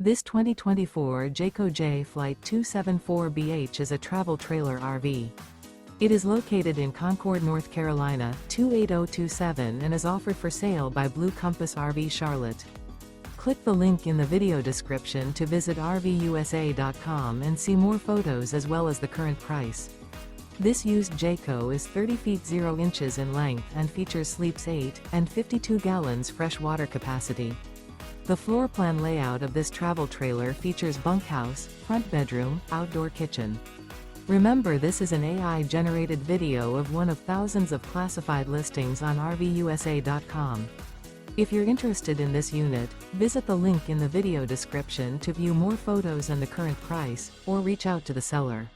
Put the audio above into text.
This 2024 Jayco Jay Flight 274BH is a travel trailer RV. It is located in Concord, North Carolina, 28027 and is offered for sale by Blue Compass RV Charlotte. Click the link in the video description to visit RVUSA.com and see more photos as well as the current price. This used Jayco is 30 feet 0 inches in length and features sleeps 8 and 52 gallons fresh water capacity. The floor plan layout of this travel trailer features bunkhouse, front bedroom, outdoor kitchen. Remember, this is an AI-generated video of one of thousands of classified listings on RVUSA.com. If you're interested in this unit, visit the link in the video description to view more photos and the current price, or reach out to the seller.